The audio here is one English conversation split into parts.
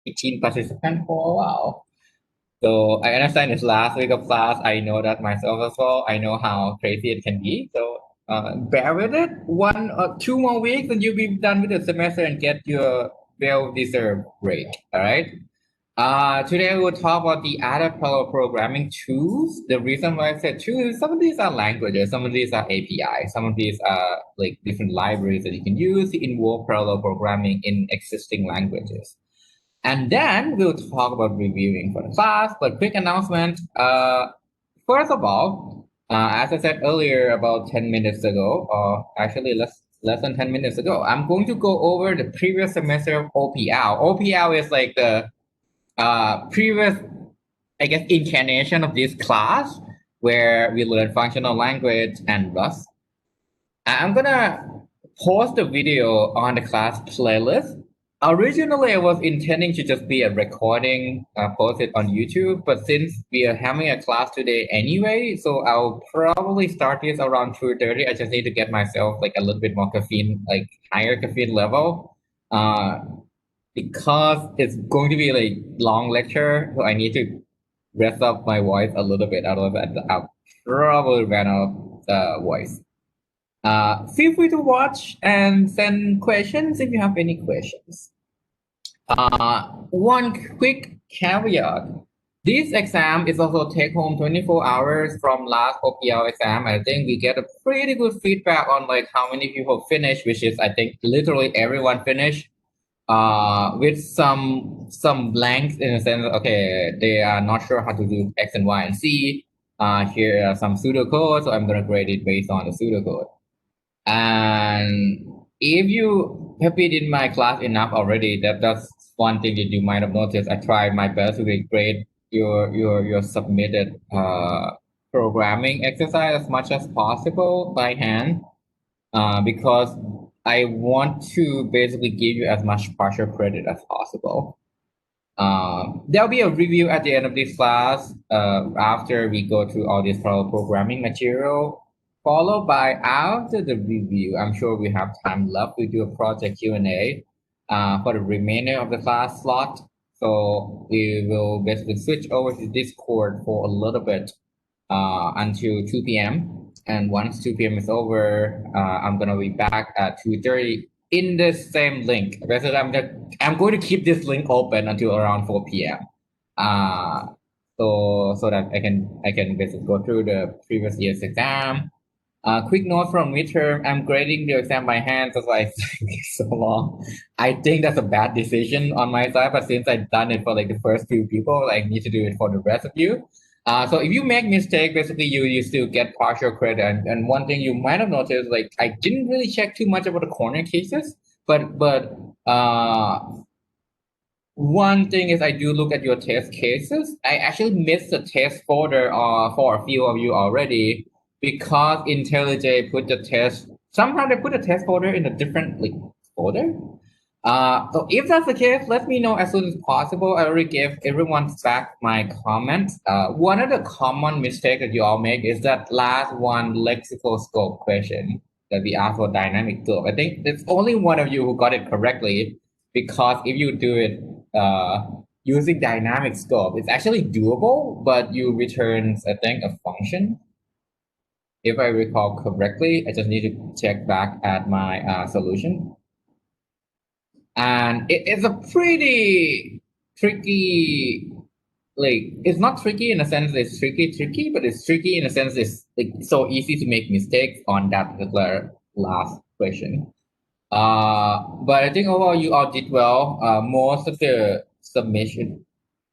18 participants for a while. So I understand it's last week of class. I know that myself as well. I know how crazy it can be. So bear with it. 1 or 2 more weeks and you'll be done with the semester and get your well-deserved break. All right. Today we'll talk about the other parallel programming tools. The reason why I said tools, some of these are languages, some of these are APIs, some of these are like different libraries that you can use to involve parallel programming in existing languages. And then we'll talk about reviewing for the class, but quick announcement. First of all, as I said earlier, about 10 minutes ago, or actually less than 10 minutes ago, I'm going to go over the previous semester of OPL. OPL is like the previous, I guess, incarnation of this class where we learn functional language and Rust. I'm gonna post the video on the class playlist. Originally, I was intending to just be a recording, posted on YouTube, but since we are having a class today anyway, so I'll probably start this around 2:30. I just need to get myself like a little bit more caffeine, like higher caffeine level, because it's going to be like long lecture, so I need to rest up my voice a little bit. Otherwise, I'll probably run out of voice. Feel free to watch and send questions if you have any questions. One quick caveat. This exam is also take home 24 hours from last OPL exam. I think we get a pretty good feedback on like how many people finish, which is I think literally everyone finished. With some blanks in the sense, okay, they are not sure how to do X and Y and Z. Here are some pseudocode, so I'm gonna grade it based on the pseudocode. And if you have been in my class enough already, that's one thing that you might have noticed. I tried my best to grade your submitted programming exercise as much as possible by hand, because I want to basically give you as much partial credit as possible. There'll be a review at the end of this class after we go through all this parallel programming material, followed by after the review. I'm sure we have time left. We do a project Q&A for the remainder of the class slot. So we will basically switch over to Discord for a little bit until 2 p.m. And once 2 p.m. is over, I'm gonna be back at 2:30 in the same link. Basically, I'm going to keep this link open until around 4 p.m. So that I can basically go through the previous year's exam. Quick note from midterm, I'm grading the exam by hand, that's why it's so long. I think that's a bad decision on my side, but since I've done it for like the first few people, I need to do it for the rest of you. So if you make mistake, basically you still get partial credit. And one thing you might have noticed, like I didn't really check too much about the corner cases, but one thing is I do look at your test cases. I actually missed the test folder for a few of you already because IntelliJ put the test. Somehow they put the test folder in a different like folder. So if that's the case, let me know as soon as possible. I already gave everyone back my comments. One of the common mistakes that you all make is that last one lexical scope question that we asked for dynamic scope. I think there's only one of you who got it correctly, because if you do it using dynamic scope, it's actually doable, but you returns, I think, a function. If I recall correctly, I just need to check back at my solution. And it's a pretty tricky, like, it's not tricky in a sense it's tricky, but it's tricky in a sense it's like so easy to make mistakes on that particular last question. But I think overall you all did well. Most of the submission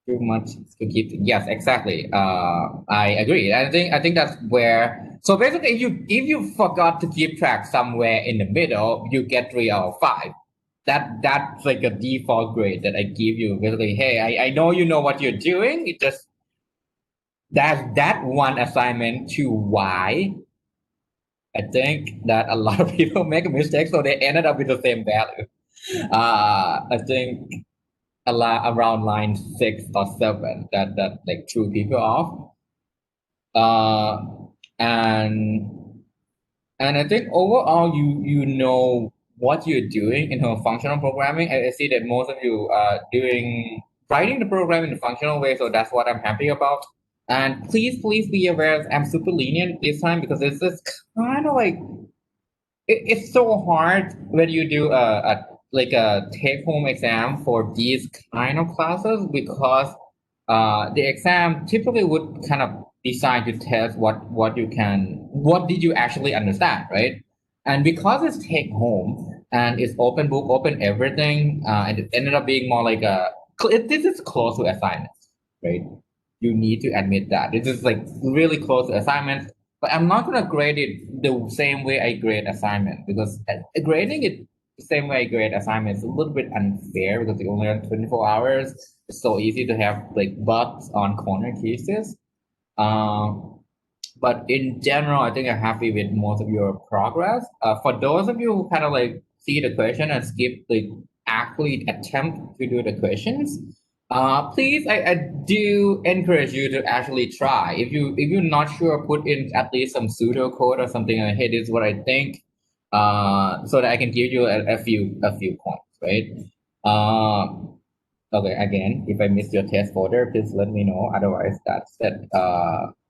too much to keep. Yes, exactly. I agree. I think that's where. So basically, if you forgot to keep track somewhere in the middle, you get 3 out of 5. That's like a default grade that I give you. Basically, hey, I know you know what you're doing. It just that one assignment to Y. I think that a lot of people make a mistake, so they ended up with the same value. I think a lot around line 6 or 7 that like threw people off. Uh, and and I think overall you know what you're doing in terms of functional programming. I see that most of you are writing the program in a functional way, so that's what I'm happy about. And please be aware, I'm super lenient this time because this is kind of like it's so hard when you do a take-home exam for these kind of classes because the exam typically would kind of decide to test what did you actually understand, right? And because it's take home and it's open book, open everything, and it ended up being more like this is close to assignments, right? You need to admit that this is like really close to assignments, but I'm not gonna grade it the same way I grade assignment because grading it the same way I grade assignment is a little bit unfair because you only have 24 hours. It's so easy to have like bugs on corner cases. Um, but in general, I think I'm happy with most of your progress. For those of you who kind of like see the question and skip the actually attempt to do the questions, please, I do encourage you to actually try. If you're not sure, put in at least some pseudo code or something like, hey, this is what I think, so that I can give you a few points, right? Okay, again, if I missed your test folder, please let me know. Otherwise, that's it.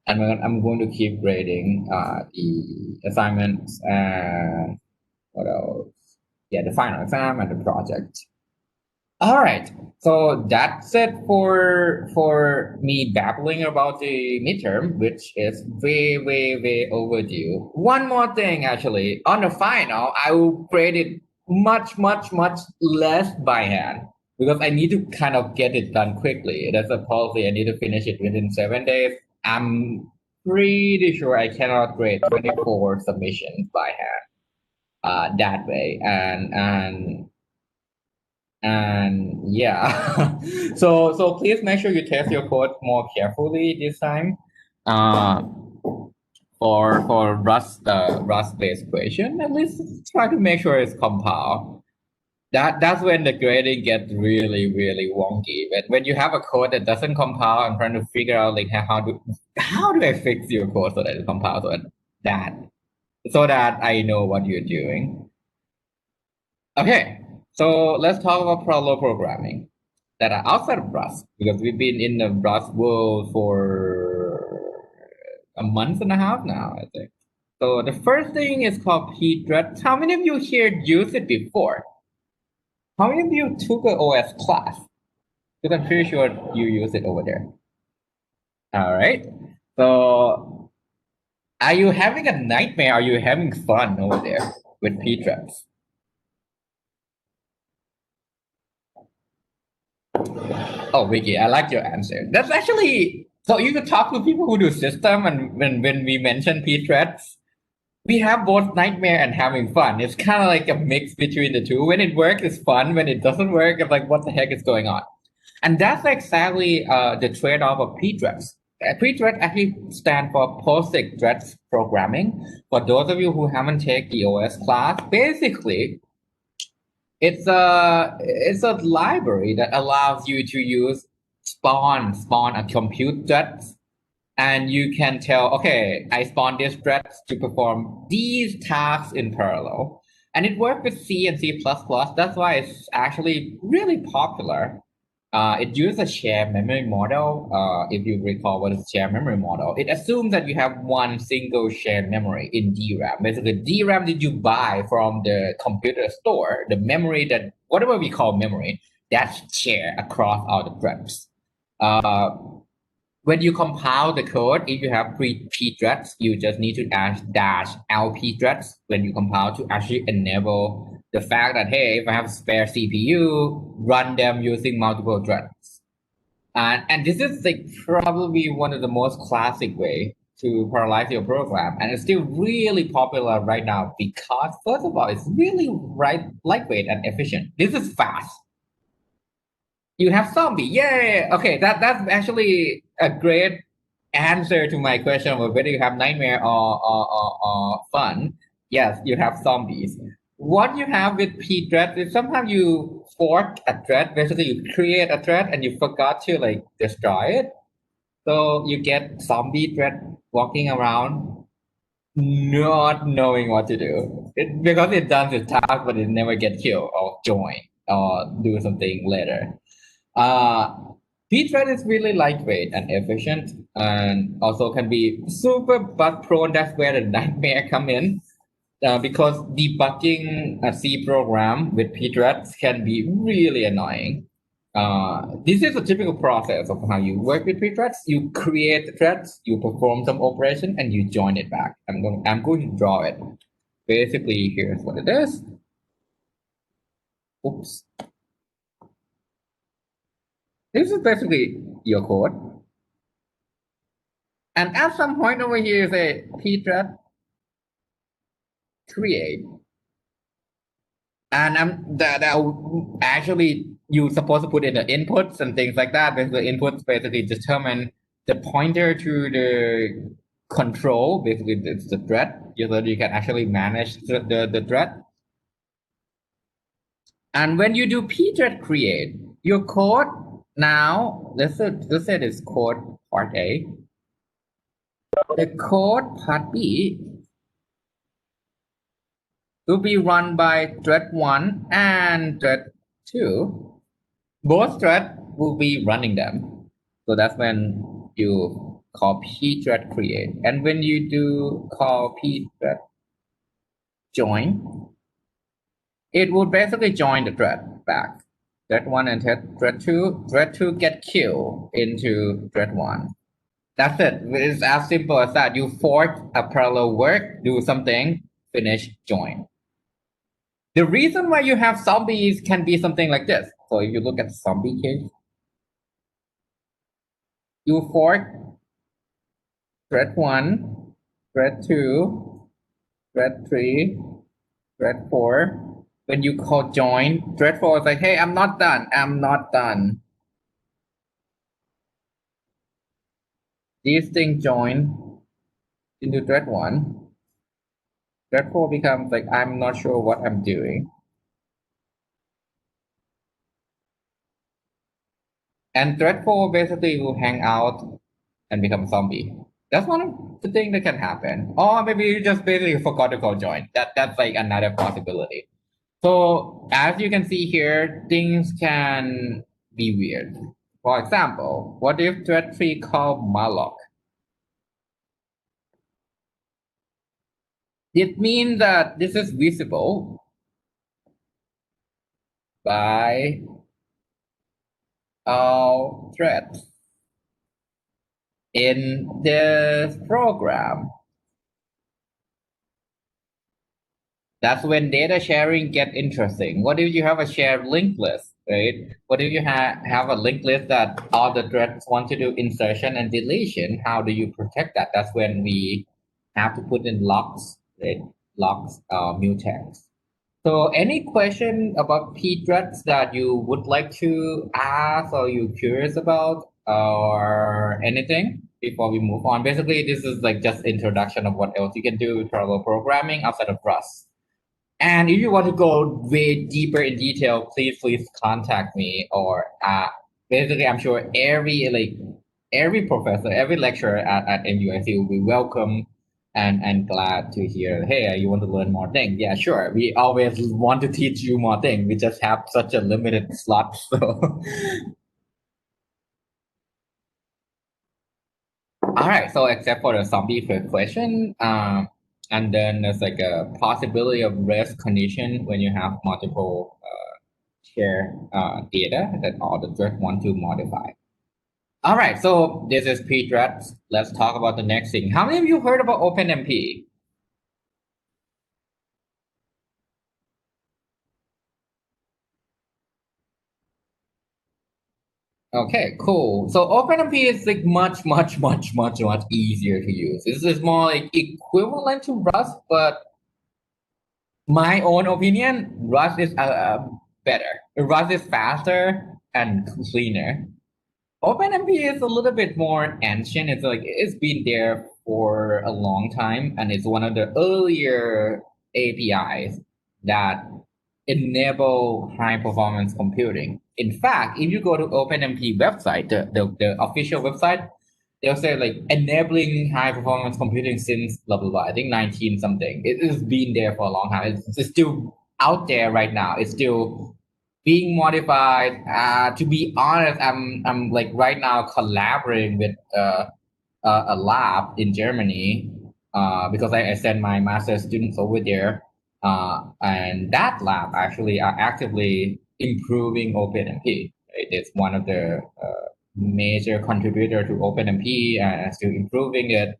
I'm going to keep grading the assignments and what else? Yeah, the final exam and the project. All right, so that's it for me babbling about the midterm, which is way overdue. One more thing, actually, on the final, I will grade it much less by hand because I need to kind of get it done quickly. That's a policy. I need to finish it within 7 days. I'm pretty sure I cannot grade 24 submissions by hand that way, and yeah. So please make sure you test your code more carefully this time uh for Rust based question. At least try to make sure it's compiled. That's when the grading gets really wonky. When you have a code that doesn't compile, I'm trying to figure out like how do I fix your code so that it compiles that so that I know what you're doing. Okay, so let's talk about parallel programming that are outside of Rust because we've been in the Rust world for a month and a half now, I think. So the first thing is called pthreads. How many of you here used it before? How many of you took an OS class? Because I'm pretty sure you use it over there. All right. So are you having a nightmare? Are you having fun over there with pthreads? Oh, Vicky, I like your answer. That's actually so you could talk to people who do system, and when we mention pthreads, we have both nightmare and having fun. It's kind of like a mix between the two. When it works, it's fun. When it doesn't work, it's like what the heck is going on? And that's exactly the trade-off of pthreads. Pthreads actually stand for POSIX threads programming. For those of you who haven't taken the OS class, basically it's a library that allows you to use spawn a compute threads, and you can tell, okay, I spawn these threads to perform these tasks in parallel. And it works with C and C++. That's why it's actually really popular. It uses a shared memory model. If you recall what is shared memory model, it assumes that you have one single shared memory in DRAM. Basically, DRAM that you buy from the computer store, the memory that, whatever we call memory, that's shared across all the threads. When you compile the code, if you have pthreads, you just need to dash LP threads when you compile to actually enable the fact that, hey, if I have spare CPU, run them using multiple threads. And this is like probably one of the most classic way to parallelize your program. And it's still really popular right now because, first of all, it's really lightweight and efficient. This is fast. You have zombie. Yay! Okay, that's actually a great answer to my question of whether you have nightmare or fun. Yes, you have zombies. What you have with pthread is sometimes you fork a thread. Basically, you create a thread and you forgot to like destroy it. So you get zombie thread walking around not knowing what to do. Because it does its task, but it never get killed or join or do something later. Uh, Pthread is really lightweight and efficient, and also can be super bug prone. That's where the nightmare come in. Because debugging a C program with pthreads can be really annoying. This is a typical process of how you work with pthreads. You create the threads, you perform some operation, and you join it back. I'm going to draw it. Basically, here's what it is. Oops. This is basically your code. And at some point over here is a pthread create. And that actually you're supposed to put in the inputs and things like that. Because the inputs basically determine the pointer to the control. Basically, it's the thread. So that you can actually manage the thread. And when you do pthread create, your code now let's say this code part A. The code part B will be run by thread 1 and thread 2. Both threads will be running them. So that's when you call pthread create. And when you do call pthread join, it will basically join the thread back. Thread 1 and thread 2. Thread 2 get killed into thread 1. That's it. It's as simple as that. You fork a parallel work, do something, finish, join. The reason why you have zombies can be something like this. So if you look at the zombie case, you fork thread 1, thread 2, thread 3, thread 4. When you call join, thread 4 is like, hey, I'm not done. I'm not done. These things join into thread 1. Thread 4 becomes like, I'm not sure what I'm doing. And thread 4 basically will hang out and become a zombie. That's one of the things that can happen. Or maybe you just basically forgot to call join. That's like another possibility. So as you can see here, things can be weird. For example, what if thread 3 called malloc? It means that this is visible by all threads in this program. That's when data sharing get interesting. What if you have a shared linked list, right? What if you have a linked list that all the threads want to do insertion and deletion? How do you protect that? That's when we have to put in locks, right? Locks, mutex. So any question about pthreads that you would like to ask or you curious about or anything before we move on? Basically, this is like just introduction of what else you can do with parallel programming outside of Rust. And if you want to go way deeper in detail, please contact me or basically I'm sure every professor, every lecturer at MUIC will be welcome and glad to hear, hey, you want to learn more things? Yeah, sure. We always want to teach you more things. We just have such a limited slot. So all right, so except for the zombie first question, and then there's like a possibility of rest condition when you have multiple share data that all the threads want to modify. All right, so this is pthreads. Let's talk about the next thing. How many of you heard about OpenMP? Okay, cool. So OpenMP is like much easier to use. This is more like equivalent to Rust, but my own opinion, Rust is better. Rust is faster and cleaner. OpenMP is a little bit more ancient. It's like it's been there for a long time, and it's one of the earlier APIs that enable high performance computing. In fact, if you go to OpenMP website, the official website, they'll say like enabling high performance computing since blah blah blah. I think 19 something. It has been there for a long time. It's still out there right now. It's still being modified. To be honest, I'm like right now collaborating with a lab in Germany because I send my master's students over there, and that lab actually are actively improving OpenMP. Right? It's one of the major contributor to OpenMP and still improving it.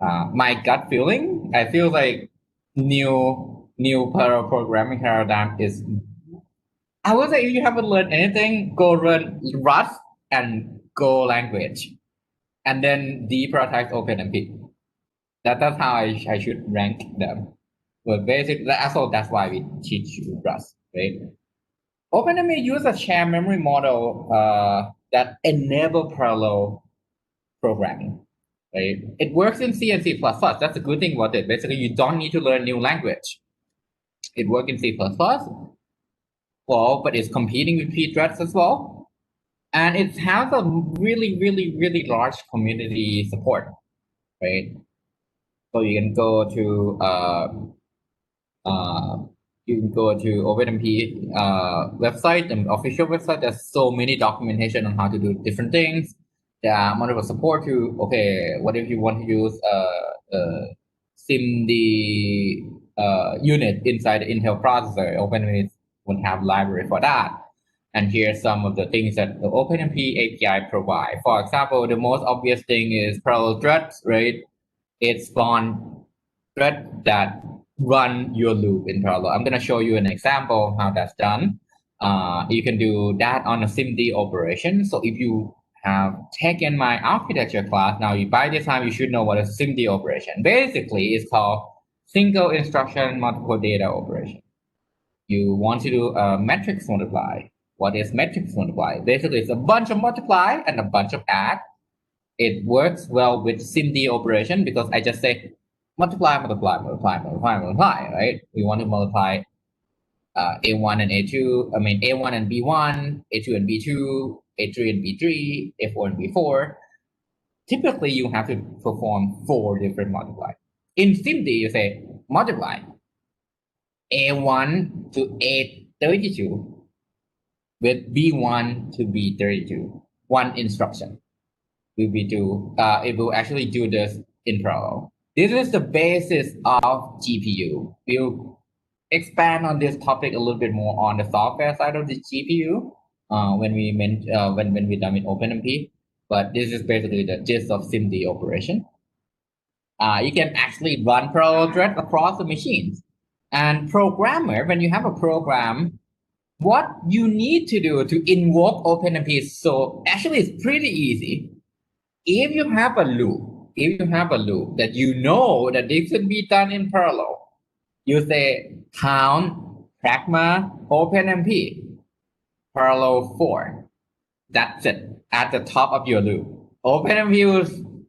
My gut feeling, I feel like new programming paradigm is. I would say if you haven't learned anything, go learn Rust and Go language, and then deprioritize OpenMP. That's how I should rank them. But basically, that's why we teach you Rust, right? OpenMP use a shared memory model that enable parallel programming, right? It works in C and C++. That's a good thing about it. Basically, you don't need to learn new language. It works in C++, well, but it's competing with P-threads as well. And it has a really large community support, right? So you can go to OpenMP website, the official website. There's so many documentation on how to do different things. There are multiple support to, okay, what if you want to use SIMD unit inside the Intel processor? OpenMP would have library for that. And here's some of the things that the OpenMP API provide. For example, the most obvious thing is parallel threads, right? It spawn thread that run your loop in parallel. I'm going to show you an example of how that's done. You can do that on a SIMD operation. So if you have taken my architecture class, now by this time you should know what a SIMD operation. Basically, it's called single instruction multiple data operation. You want to do a matrix multiply. What is matrix multiply? Basically, it's a bunch of multiply and a bunch of add. It works well with SIMD operation because I just say multiply, right? We want to multiply A1 and A2, A1 and B1, A2 and B2, A3 and B3, A4 and B4. Typically, you have to perform 4 different multiply. In SIMD, you say multiply A1 to A32 with B1 to B32, one instruction. It will actually do this in parallel. This is the basis of GPU. We'll expand on this topic a little bit more on the software side of the GPU when we done with OpenMP. But this is basically the gist of SIMD operation. You can actually run parallel threads across the machines. And programmer, when you have a program, what you need to do to invoke OpenMP is actually it's pretty easy. If you have a loop that you know that this should be done in parallel, you say count pragma OpenMP parallel 4. That's it at the top of your loop. OpenMP will,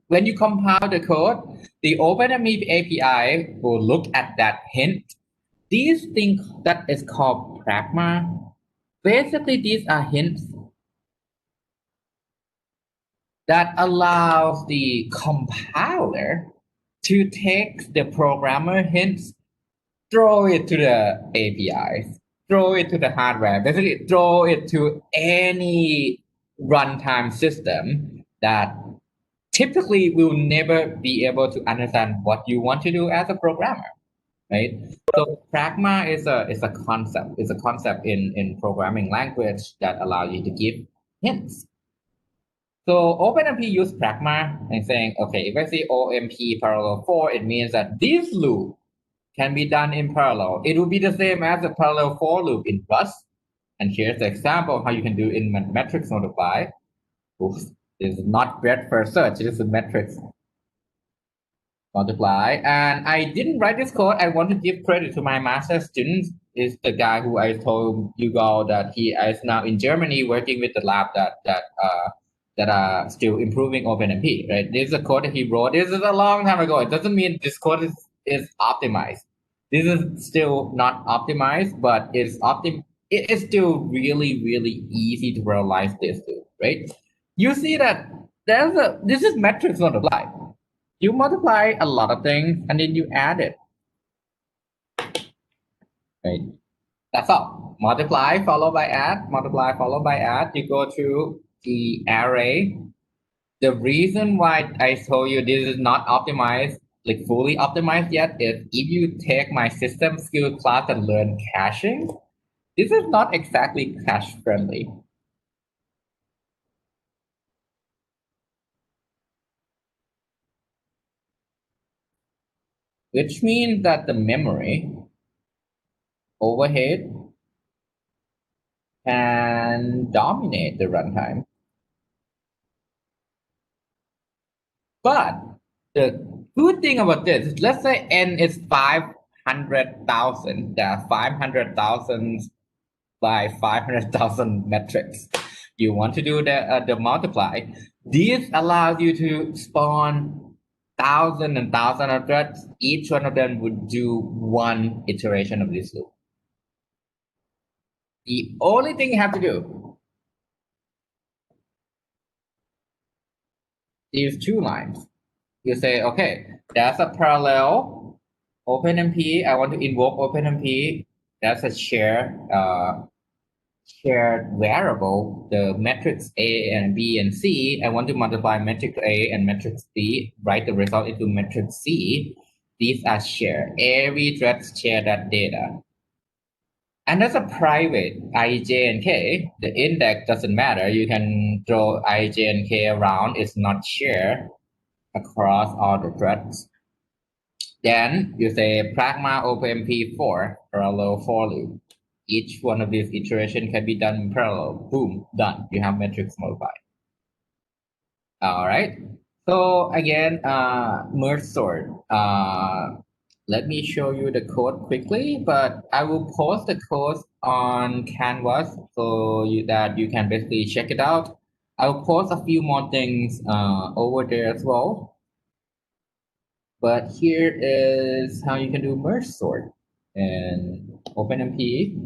when you compile the code, the OpenMP API will look at that hint. These things that is called pragma. Basically, these are hints that allows the compiler to take the programmer hints, throw it to the APIs, throw it to the hardware, basically throw it to any runtime system that typically will never be able to understand what you want to do as a programmer, right? So pragma is a concept. It's a concept in programming language that allows you to give hints. So OpenMP use pragma and saying, okay, if I say OMP parallel 4, it means that this loop can be done in parallel. It will be the same as the parallel for loop in Rust. And here's the example of how you can do in matrix multiply. Oops, this is not breadth first search, it is a matrix multiply. And I didn't write this code. I want to give credit to my master students. Is the guy who I told you all that he is now in Germany working with the lab that are still improving OpenMP, right? This is a code that he wrote. This is a long time ago. It doesn't mean this code is optimized. This is still not optimized, but it's it is still really easy to realize this too, right? You see that This is matrix multiply. You multiply a lot of things and then you add it. Right? That's all. Multiply followed by add, multiply followed by add. You go to the array. The reason why I told you this is not optimized, like fully optimized yet, is if you take my system skill class and learn caching, this is not exactly cache friendly. Which means that the memory overhead can dominate the runtime. But the good thing about this is, let's say n is 500,000. There are 500,000 by 500,000 metrics. You want to do the multiply. This allows you to spawn thousand and thousand of threads. Each one of them would do one iteration of this loop. The only thing you have to do is 2 lines. You say, okay, there's a parallel OpenMP. I want to invoke OpenMP. That's a shared variable, the metrics A and B and C. I want to multiply matrix A and matrix B, write the result into matrix C. These are shared. Every thread share that data. And that's a private I, J, and K. The index doesn't matter. You can throw I, J, and K around. It's not shared across all the threads. Then you say pragma OpenMP4 parallel for loop. Each one of these iterations can be done in parallel. Boom, done. You have matrix modified. All right. So again, merge sort. Let me show you the code quickly, but I will post the code on Canvas so that you can basically check it out. I'll post a few more things over there as well. But here is how you can do merge sort in OpenMP.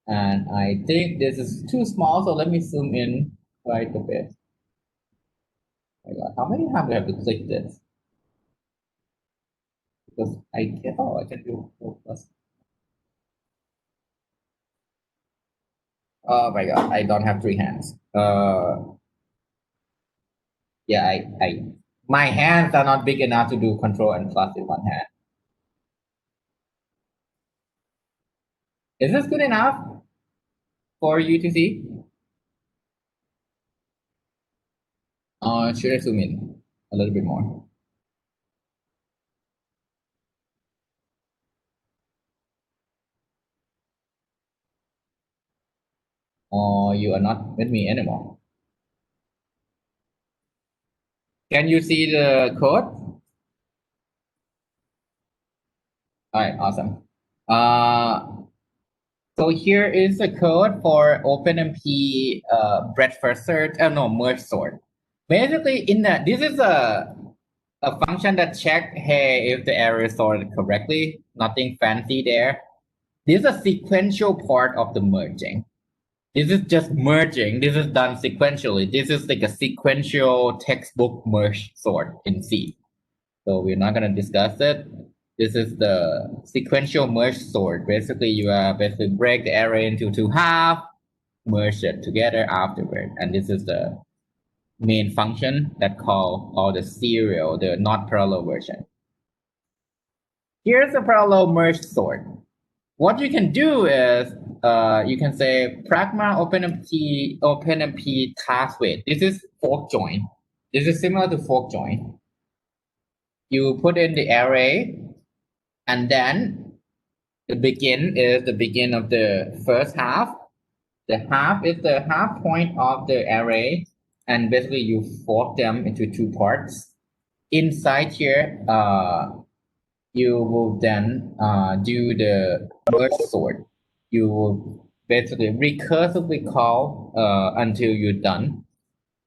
And I think this is too small, so let me zoom in quite a bit. Oh my God, how many times do I have to click this? Because I can do 4+. Oh my God, I don't have 3 hands. Yeah, my hands are not big enough to do control and plus in one hand. Is this good enough for you to see? Should I zoom in a little bit more? Or you are not with me anymore? Can you see the code? All right, awesome. So here is the code for OpenMP breadth first search. No, merge sort. Basically, this is a function that check, hey, if the array is sorted correctly. Nothing fancy there. This is a sequential part of the merging. This is just merging. This is done sequentially. This is like a sequential textbook merge sort in C. So we're not going to discuss it. This is the sequential merge sort. Basically, you break the array into 2 halves, merge it together afterward. And this is the main function that call all the serial, the not parallel version. Here's a parallel merge sort. What you can do is you can say pragma OpenMP task weight. This is fork join. This is similar to fork join. You put in the array, and then the begin is the begin of the first half. The half is the half point of the array, and basically you fork them into 2 parts. Inside here, you will then do the merge sort. You will basically recursively call until you're done,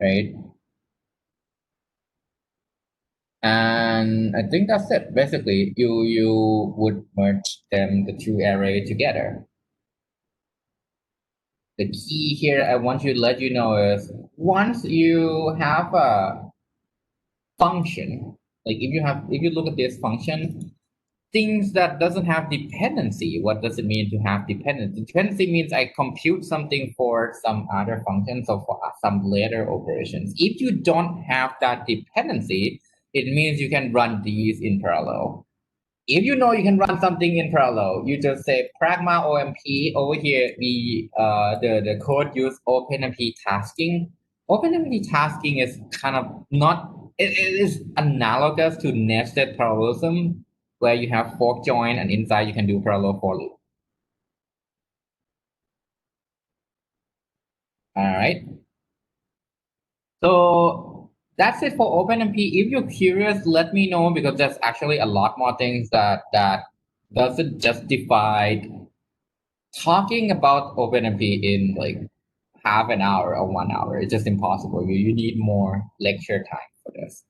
right? And I think that's it. Basically, you would merge them, the 2 array together. The key here I want to let you know is once you have a function, like if you look at this function, things that doesn't have dependency. What does it mean to have dependency? Dependency means I compute something for some other functions or for some later operations. If you don't have that dependency, it means you can run these in parallel. If you know you can run something in parallel, you just say pragma OMP. Over here, the code use OpenMP tasking. OpenMP tasking is kind of not, it is analogous to nested parallelism, where you have fork join and inside you can do parallel for loop. All right. So that's it for OpenMP. If you're curious, let me know, because there's actually a lot more things that doesn't justify talking about OpenMP in like half an hour or 1 hour. It's just impossible. You need more lecture time for this.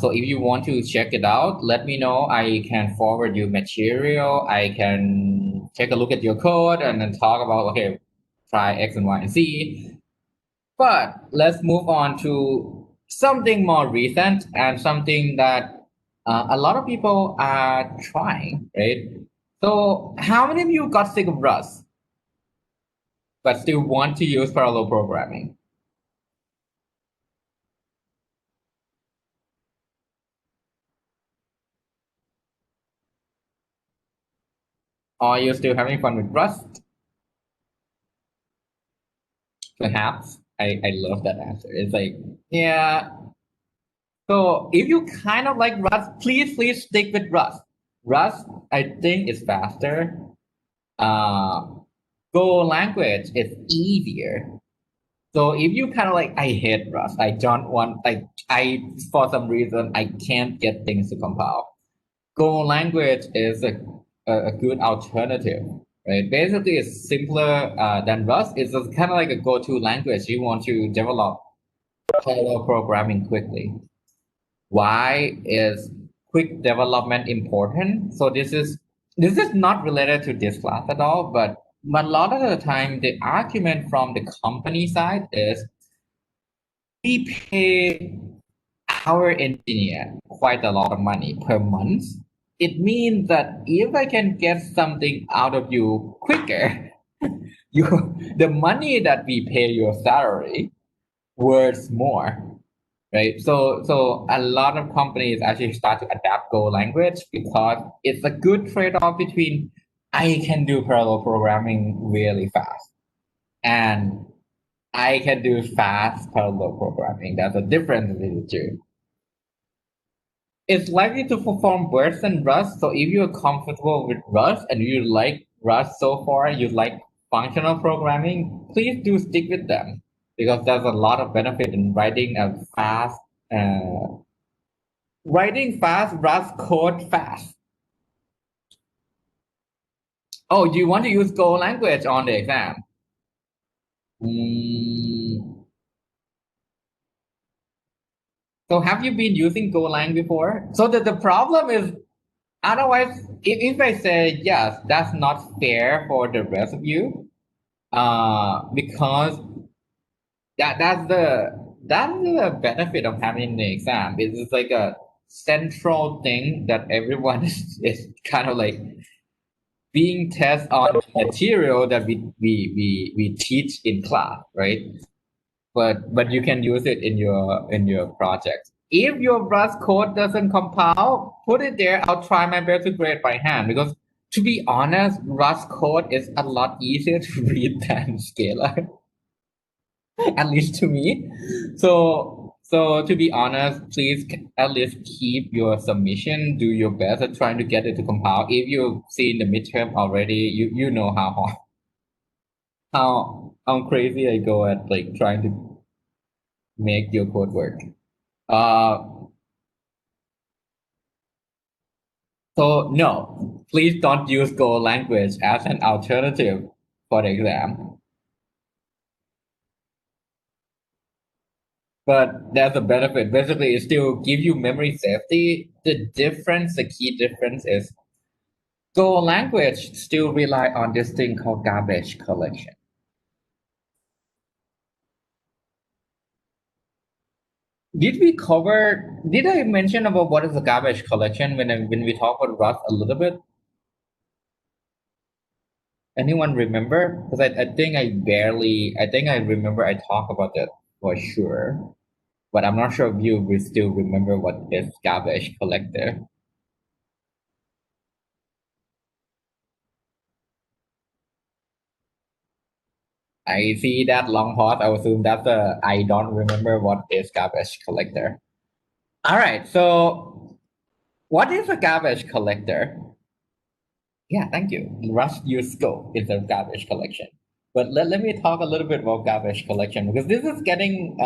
So if you want to check it out, let me know. I can forward you material. I can take a look at your code and then talk about, okay, try X and Y and Z. But let's move on to something more recent and something that a lot of people are trying, right? So how many of you got sick of Rust but still want to use parallel programming? Or are you still having fun with Rust? Perhaps. I love that answer. It's like, yeah. So if you kind of like Rust, please stick with Rust. Rust, I think, is faster. Uh, Go language is easier. So if you kind of like, I hate Rust. I don't want, like, for some reason, I can't get things to compile. Go language is a good alternative, right? Basically, it's simpler than Rust. It's kind of like a go-to language. You want to develop parallel programming quickly. Why is quick development important? So this is not related to this class at all, but a lot of the time the argument from the company side is we pay our engineer quite a lot of money per month. It means that if I can get something out of you quicker, you the money that we pay your salary worth more, right? So a lot of companies actually start to adapt Go language because it's a good trade-off between I can do parallel programming really fast and I can do fast parallel programming. That's a difference between the two. It's likely to perform worse than Rust. So if you're comfortable with Rust and you like Rust so far, you like functional programming, please do stick with them, because there's a lot of benefit in uh, writing fast Rust code fast. Oh, do you want to use Go language on the exam? Mm, so have you been using Golang before? So the problem is, otherwise, if I say yes, that's not fair for the rest of you. Because that's the benefit of having the exam. It's like a central thing that everyone is kind of like being tested on material that we teach in class, right? But you can use it in your project. If your Rust code doesn't compile, put it there. I'll try my best to grade by hand, because to be honest, Rust code is a lot easier to read than Scala. At least to me. So to be honest, please at least keep your submission. Do your best at trying to get it to compile. If you've seen the midterm already, you know how crazy I go at like trying to make your code work. Uh, so no, please don't use Go language as an alternative for the exam. But there's a benefit. Basically, it still give you memory safety. The key difference is Go language still rely on this thing called garbage collection. Did I mention about what is a garbage collection when we talk about Rust a little bit? Anyone remember? Because I think I remember I talked about that for sure. But I'm not sure if you will still remember what is garbage collector. I see that long pause. I assume that's I don't remember what is garbage collector. All right. So what is a garbage collector? Yeah, thank you. Rush your scope is a garbage collection. But let me talk a little bit about garbage collection because this is getting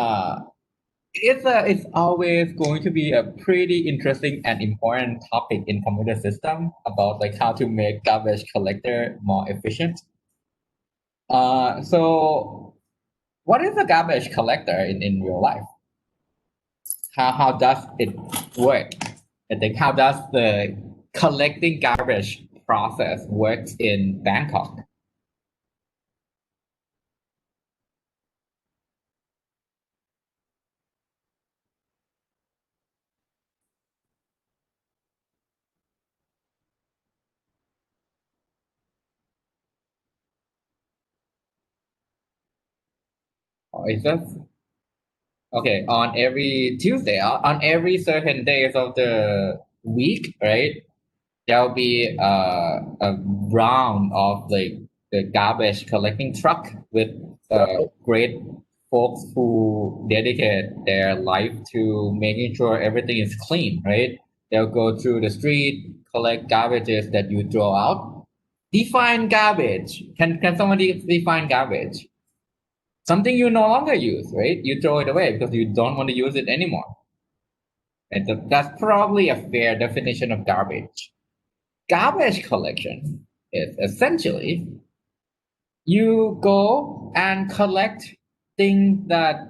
it's always going to be a pretty interesting and important topic in computer system about like how to make garbage collector more efficient. So what is a garbage collector in real life? How does it work? I think how does the collecting garbage process works in Bangkok? Or is that okay? On every Tuesday, on every certain days of the week, right? There'll be a round of like the garbage collecting truck with great folks who dedicate their life to making sure everything is clean, right? They'll go through the street, collect garbages that you throw out. Define garbage. Can somebody define garbage? Something you no longer use, right? You throw it away because you don't want to use it anymore. And that's probably a fair definition of garbage. Garbage collection is essentially you go and collect things that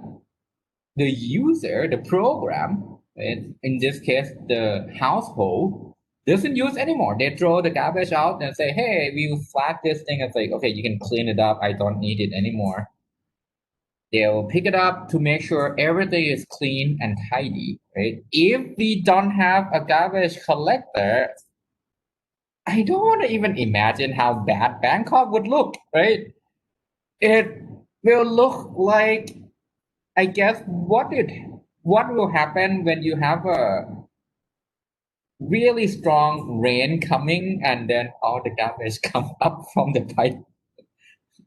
the user, the program, in this case, the household, doesn't use anymore. They throw the garbage out and say, hey, we will flag this thing. It's like, okay, you can clean it up. I don't need it anymore. They'll pick it up to make sure everything is clean and tidy, right? If we don't have a garbage collector, I don't want to even imagine how bad Bangkok would look, right? It will look like, I guess, what will happen when you have a really strong rain coming and then all the garbage come up from the pipe.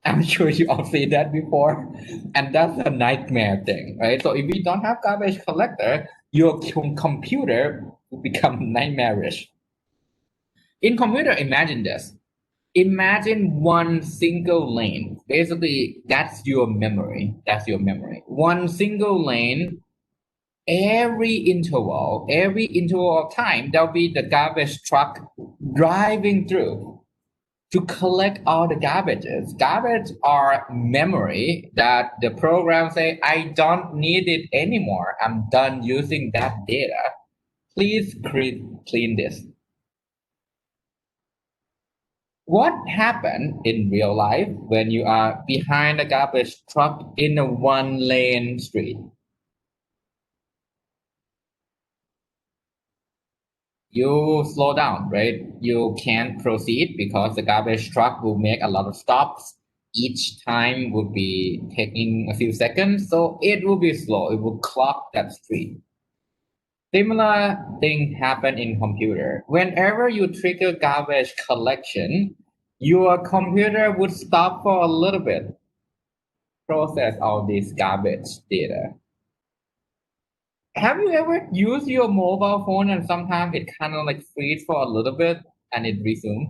I'm sure you all see that before, and that's a nightmare thing, right? So if you don't have garbage collector, your computer will become nightmarish. In computer, imagine this. Imagine one single lane. Basically, that's your memory. That's your memory. One single lane, every interval of time, there'll be the garbage truck driving through to collect all the garbages. Garbage are memory that the program say, I don't need it anymore. I'm done using that data. Please clean this. What happened in real life when you are behind a garbage truck in a one lane street? You slow down, right? You can't proceed because the garbage truck will make a lot of stops. Each time will be taking a few seconds, so it will be slow. It will clog that street. Similar thing happen in computer. Whenever you trigger garbage collection, your computer would stop for a little bit process all this garbage data. Have you ever used your mobile phone and sometimes it kind of like freeze for a little bit and it resumes?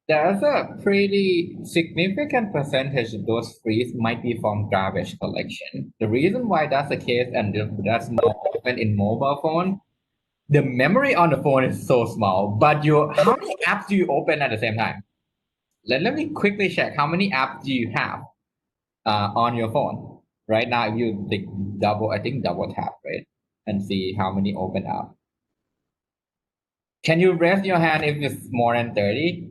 There's a pretty significant percentage of those freeze might be from garbage collection. The reason why that's the case and that's more often in mobile phone, the memory on the phone is so small, but how many apps do you open at the same time? Let me quickly check how many apps do you have on your phone right now. If you like I think double tap, right, and see how many open up. Can you raise your hand if it's more than 30?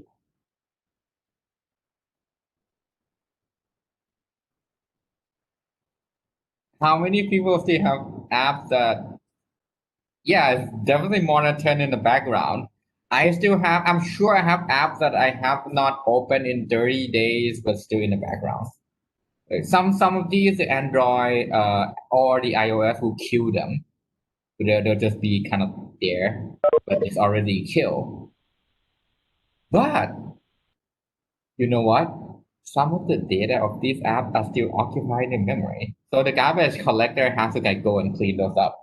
How many people still have apps that, yeah, it's definitely more than 10 in the background. I still have, I'm sure I have apps that I have not opened in 30 days, but still in the background. Like some of these, the Android or the iOS will kill them. They'll just be kind of there, but it's already killed. But you know what? Some of the data of these apps are still occupied in memory. So the garbage collector has to like go and clean those up.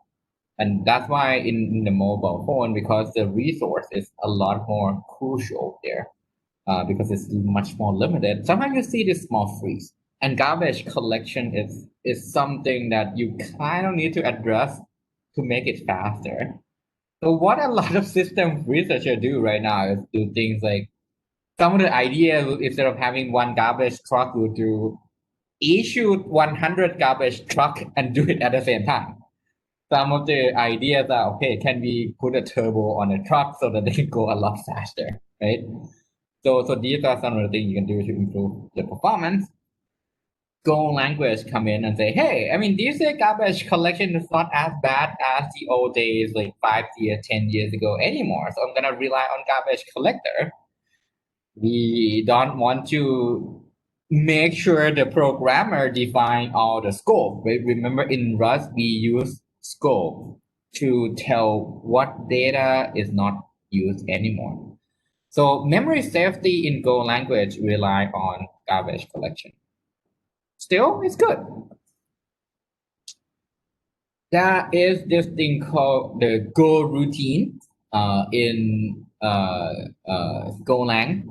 And that's why in the mobile phone, because the resource is a lot more crucial there, because it's much more limited. Sometimes you see this small freeze. And garbage collection is something that you kind of need to address to make it faster. So what a lot of system researchers do right now is do things like some of the ideas instead of having one garbage truck would do issue 100 garbage truck and do it at the same time. Some of the ideas are okay, can we put a turbo on a truck so that they can go a lot faster, right? So these are some of the things you can do to improve the performance. Go language come in and say, hey, I mean, this garbage collection is not as bad as the old days, like 5 years, 10 years ago anymore. So I'm gonna rely on garbage collector. We don't want to make sure the programmer define all the scope. Remember in Rust, we use scope to tell what data is not used anymore. So memory safety in Go language rely on garbage collection. Still, it's good. There is this thing called the Goroutine in Golang.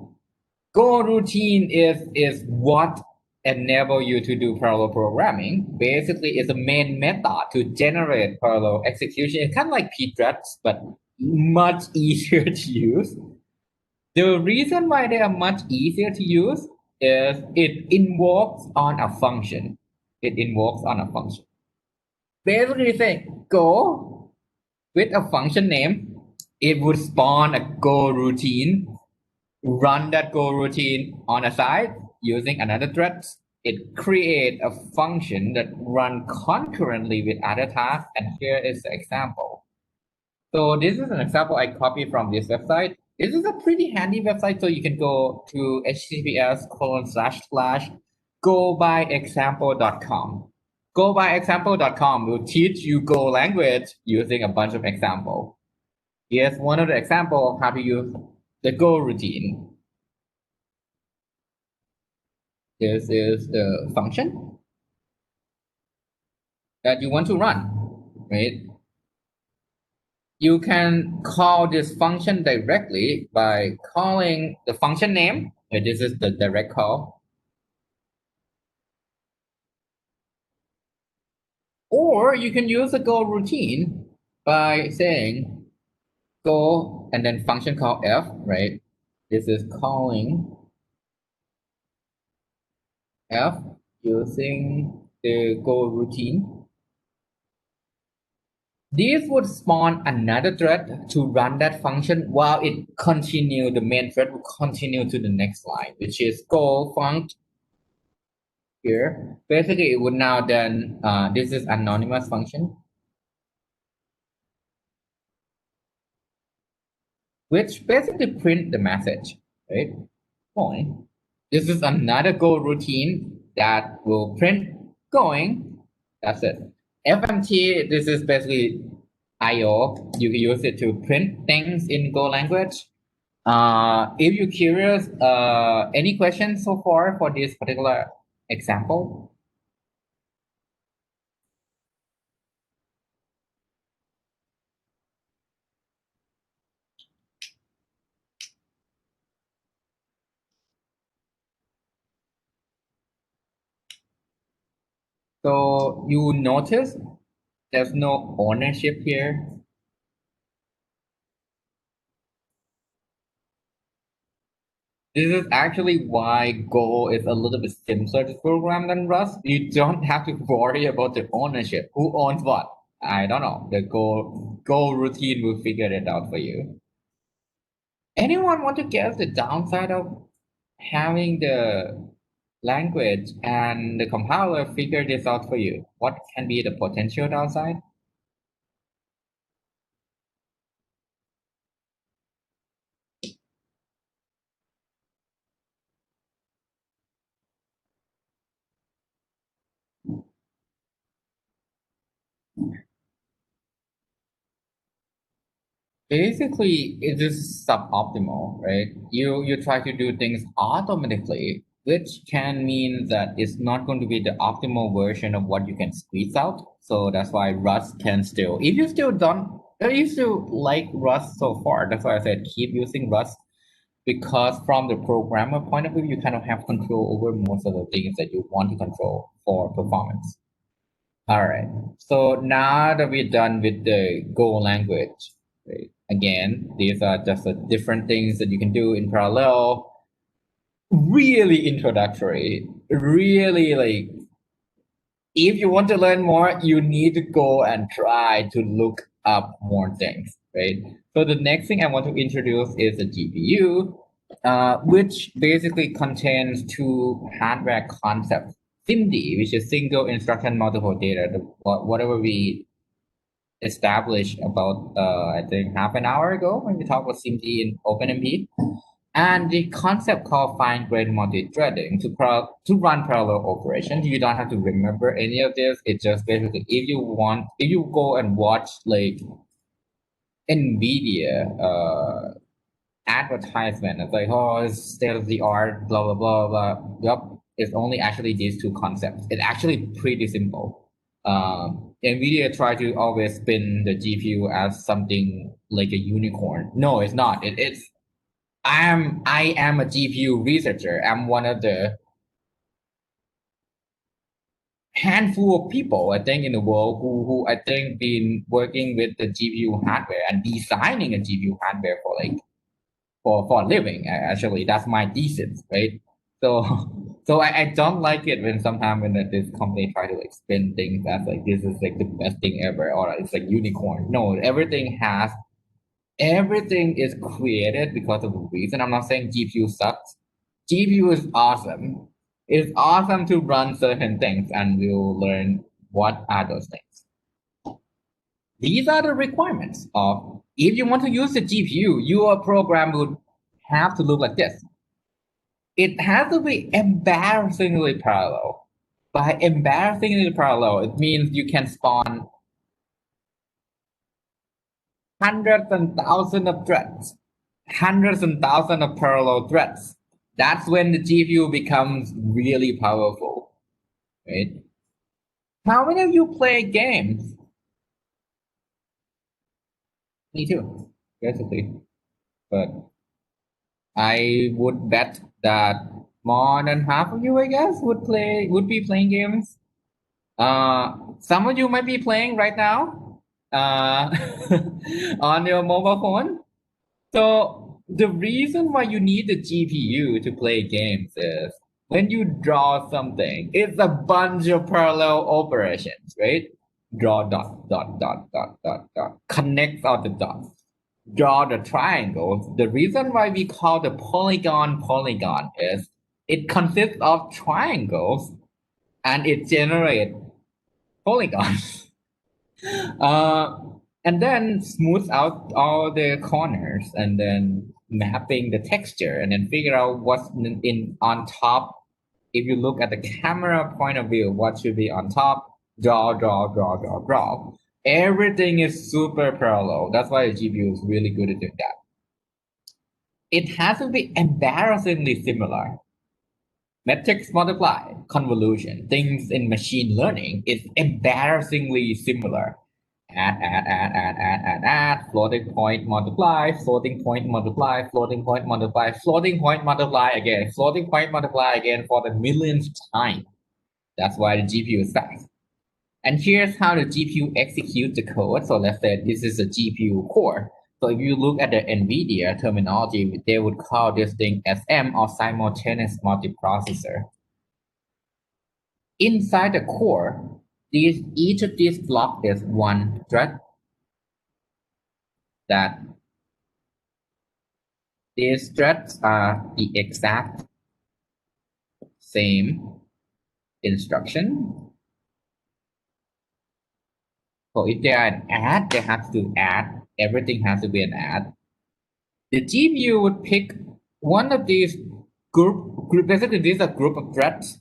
Goroutine is what enable you to do parallel programming. Basically, it's a main method to generate parallel execution. It's kind of like pthreads, but much easier to use. The reason why they are much easier to use is it invokes on a function. It invokes on a function. Basically, say go with a function name, it would spawn a go routine, run that go routine on a side using another thread. It create a function that run concurrently with other tasks. And here is the example. So this is an example I copied from this website. This is a pretty handy website. So you can go to https://gobyexample.com. Gobyexample.com will teach you Go language using a bunch of examples. Here's one of the examples of how to use the Go routine. This is the function that you want to run, right? You can call this function directly by calling the function name. This is the direct call. Or you can use the Go routine by saying Go and then function call F, right? This is calling F using the Go routine. This would spawn another thread to run that function while it continue, the main thread will continue to the next line, which is go func here. Basically, it would now then, this is anonymous function, which basically print the message, right? Point. This is another Go routine that will print going. That's it. FMT, this is basically IO. You can use it to print things in Go language. If you're curious, any questions so far for this particular example? So you notice there's no ownership here. This is actually why Go is a little bit simpler to program than Rust. You don't have to worry about the ownership. Who owns what? I don't know. The Go routine will figure it out for you. Anyone want to guess the downside of having the language and the compiler figure this out for you? What can be the potential downside? Basically, it is suboptimal, right? You try to do things automatically, which can mean that it's not going to be the optimal version of what you can squeeze out. So that's why Rust can still, if you still don't, if you still like Rust so far, that's why I said keep using Rust because from the programmer point of view, you kind of have control over most of the things that you want to control for performance. All right. So now that we're done with the Go language, right? Again, these are just the different things that you can do in parallel. Really introductory. Really like, if you want to learn more, you need to go and try to look up more things, right? So the next thing I want to introduce is the GPU, which basically contains two hardware concepts. SIMD, which is single instruction multiple data, whatever we established about I think half an hour ago when we talked about SIMD in OpenMP, and the concept called fine-grained multi-threading to run parallel operations. You don't have to remember any of this. It's just basically if you go and watch like NVIDIA advertisement, it's like, oh, it's state of the art, blah blah blah blah. Yep, it's only actually these two concepts. It's actually pretty simple. NVIDIA try to always spin the GPU as something like a unicorn. No, it's not. I am a GPU researcher. I'm one of the handful of people I think in the world who I think been working with the GPU hardware and designing a GPU hardware for like for a living. Actually, that's my thesis, right? So so I don't like it when sometimes when this company try to like spin things as like this is like the best thing ever or it's like unicorn. No, everything is created because of a reason. I'm not saying GPU sucks. GPU is awesome. It's awesome to run certain things, and we'll learn what are those things. These are the requirements of if you want to use the GPU, your program would have to look like this. It has to be embarrassingly parallel. By embarrassingly parallel, it means you can spawn hundreds and thousands of threads, hundreds and thousands of parallel threads. That's when the GPU becomes really powerful, right? How many of you play games? Me too, basically. But I would bet that more than half of you, I guess, would be playing games. Some of you might be playing right now, on your mobile phone. So the reason why you need the GPU to play games is when you draw something, it's a bunch of parallel operations, right? Draw dot, dot, dot, dot, dot, dot, connect all the dots, draw the triangles. The reason why we call the polygon is it consists of triangles and it generates polygons. Uh, and then smooth out all the corners and then mapping the texture and then figure out what's in on top. If you look at the camera point of view, what should be on top? Draw, draw, draw, draw, draw. Everything is super parallel. That's why the GPU is really good at doing that. It has to be embarrassingly similar. Metrics multiply, convolution, things in machine learning is embarrassingly similar. Add, floating point multiply, floating point multiply, floating point multiply, floating point multiply again, floating point multiply again for the millionth time. That's why the GPU is fast. And here's how the GPU executes the code. So let's say this is a GPU core. So if you look at the NVIDIA terminology, they would call this thing SM or simultaneous multiprocessor. Inside the core, each of these blocks is one thread that these threads are the exact same instruction. So if they are an add, they have to add. Everything has to be an add. The GPU would pick one of these group. Basically, these are group of threads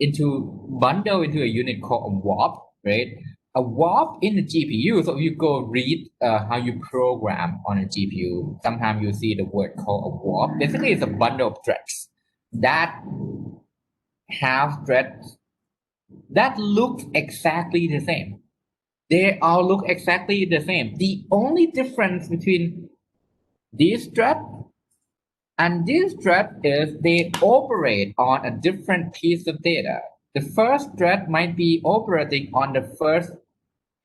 bundle into a unit called a warp, right? A warp in the GPU. So if you go read how you program on a GPU, sometimes you see the word called a warp. Basically, it's a bundle of threads that have threads that look exactly the same. They all look exactly the same. The only difference between this thread and this thread is they operate on a different piece of data. The first thread might be operating on the first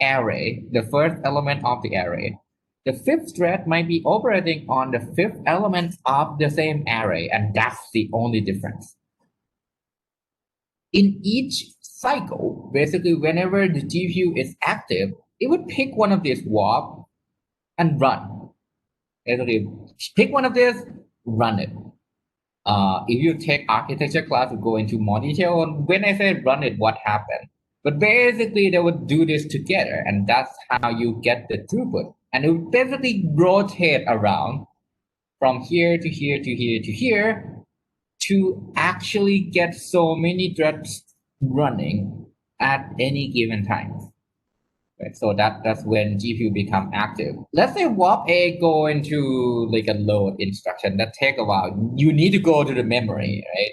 array, the first element of the array. The fifth thread might be operating on the fifth element of the same array, and that's the only difference. In each cycle, basically whenever the GPU is active, it would pick one of these warp and run. Basically, pick one of these, run it. If you take architecture class, we go into more detail on when I say run it, what happened. But basically, they would do this together, and that's how you get the throughput. And it would basically rotate around from here to here to here to here to actually get so many threads running at any given time. Right? So that's when GPU become active. Let's say warp A go into like a load instruction that take a while. You need to go to the memory, right?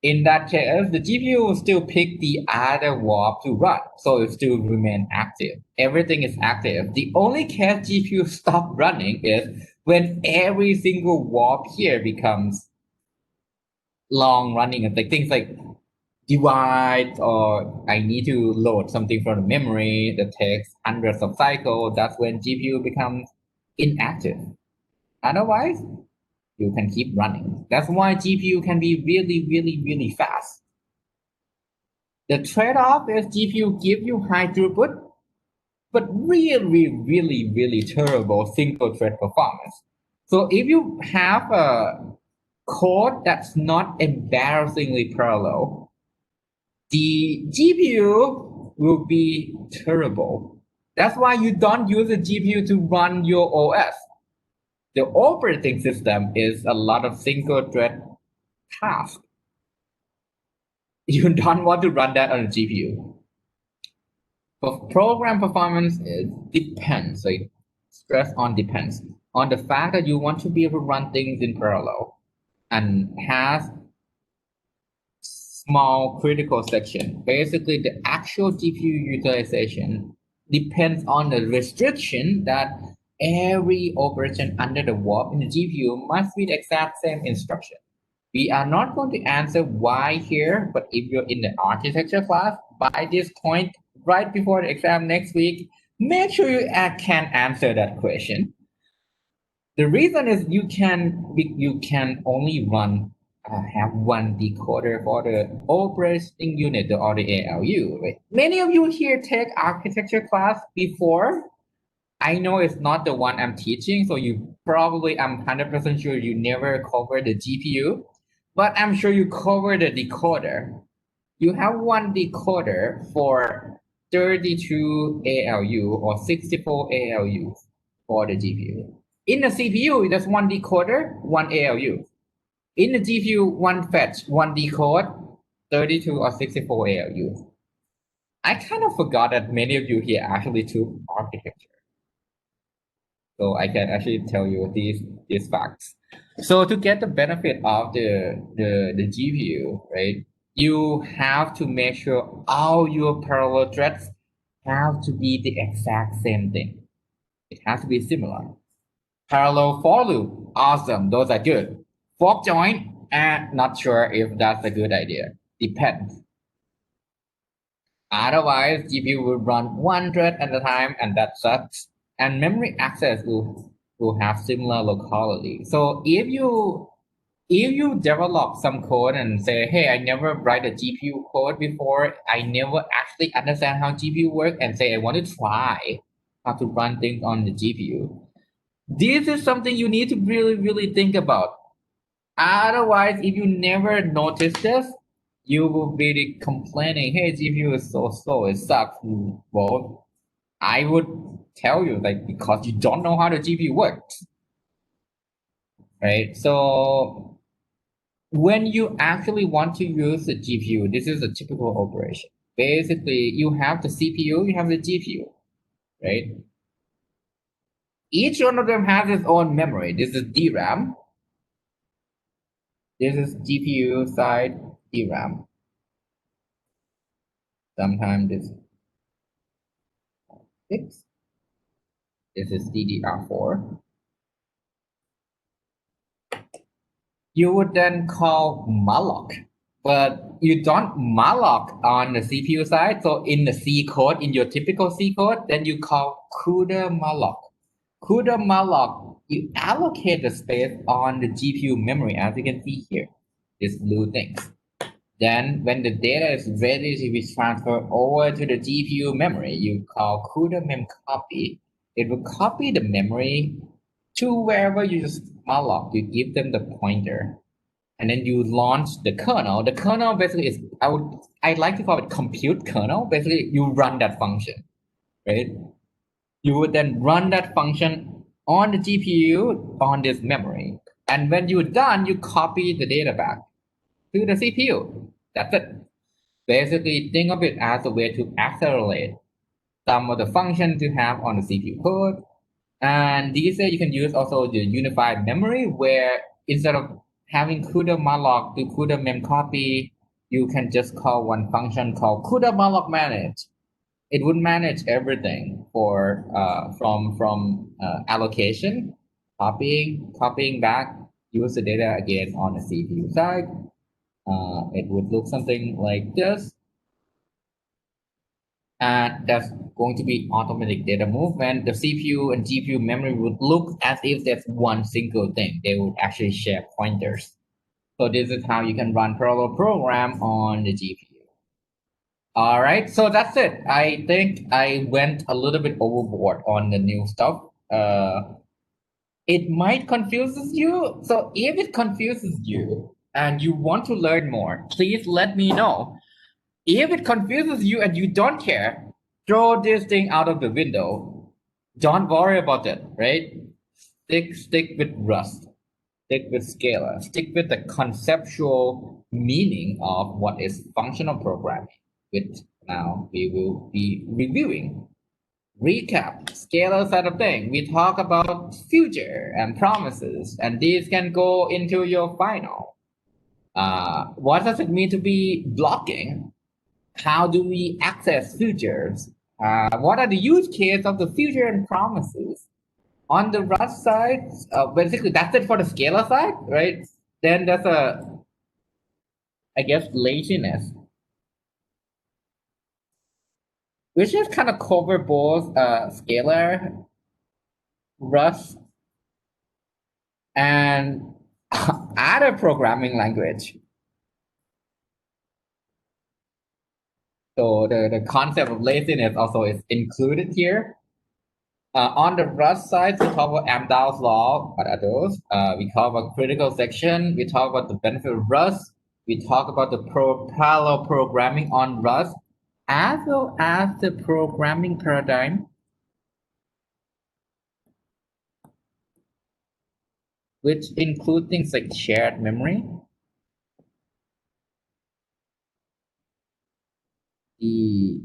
In that case, the GPU will still pick the other warp to run, so it still remain active. Everything is active. The only case GPU stop running is when every single warp here becomes long running. It's like things like divide, or I need to load something from the memory that takes hundreds of cycles. That's when GPU becomes inactive. Otherwise, you can keep running. That's why GPU can be really, really, really fast. The trade-off is GPU give you high throughput, but really, really, really terrible single thread performance. So if you have a code that's not embarrassingly parallel, the GPU will be terrible. That's why you don't use the GPU to run your OS. The operating system is a lot of single thread tasks. You don't want to run that on a GPU. For program performance, it depends. So stress on depends on the fact that you want to be able to run things in parallel and has small critical section. Basically, the actual GPU utilization depends on the restriction that every operation under the warp in the GPU must be the exact same instruction. We are not going to answer why here, but if you're in the architecture class, by this point, right before the exam next week, make sure you can answer that question. The reason is you can only have one decoder for the operating unit or the ALU. Right? Many of you here take architecture class before. I know it's not the one I'm teaching, so you probably, I'm 100% sure you never cover the GPU, but I'm sure you cover the decoder. You have one decoder for 32 ALU or 64 ALU for the GPU. In the CPU, there's one decoder, one ALU. In the GPU, one fetch, one decode, 32 or 64 ALU. I kind of forgot that many of you here actually took architecture. So I can actually tell you these facts. So to get the benefit of the GPU, right, you have to make sure all your parallel threads have to be the exact same thing. It has to be similar. Parallel for loop, awesome, those are good. Fork join, not sure if that's a good idea. Depends. Otherwise, GPU will run one thread at a time, and that sucks. And memory access will have similar locality. So if you develop some code and say, hey, I never write a GPU code before, I never actually understand how GPU works, and say I want to try how to run things on the GPU, This is something you need to really think about. Otherwise, if you never notice this, you will be complaining, hey, GPU is so slow, it sucks. Well, I would tell you, like, because you don't know how the GPU works, right? So when you actually want to use the GPU, this is a typical operation. Basically, you have the CPU, you have the GPU, right? Each one of them has its own memory. This is DRAM. This is GPU side DRAM. Sometimes this 6. This is DDR4. You would then call malloc, but you don't malloc on the CPU side. So in the C code, in your typical C code, then you call CUDA malloc. CUDA malloc, you allocate the space on the GPU memory, as you can see here, this blue thing. Then when the data is ready to be transferred over to the GPU memory, you call CUDA mem copy. It will copy the memory to wherever you just malloc. You give them the pointer, and then you launch the kernel. The kernel basically is I like to call it compute kernel. Basically, you run that function, right? You would then run that function on the GPU on this memory, and when you're done, you copy the data back to the CPU. That's it. Basically, think of it as a way to accelerate some of the functions you have on the CPU code. And these days, you can use also the unified memory, where instead of having CUDA malloc to CUDA memcopy, you can just call one function called CUDA malloc manage. It would manage everything for from allocation, copying back, use the data again on the CPU side. It would look something like this. And that's going to be automatic data movement. The CPU and GPU memory would look as if there's one single thing. They would actually share pointers. So this is how you can run parallel program on the GPU. All right, so that's it. I think I went a little bit overboard on the new stuff. It might confuses you. So if it confuses you and you want to learn more, please let me know. If it confuses you and you don't care, throw this thing out of the window. Don't worry about it, right? Stick with Rust. Stick with Scala. Stick with the conceptual meaning of what is functional programming, which now we will be reviewing. Recap, Scala side of thing. We talk about future and promises, and these can go into your final. What does it mean to be blocking? How do we access futures? What are the use cases of the future and promises? On the Rust side, basically that's it for the Scala side, right? Then there's I guess, laziness, which is kind of cover both Scala, Rust, and other programming language. So the concept of laziness also is included here. On the Rust side, we talk about Amdahl's law. What are those? We talk about critical section. We talk about the benefit of Rust. We talk about the parallel programming on Rust, as well as the programming paradigm, which include things like shared memory, the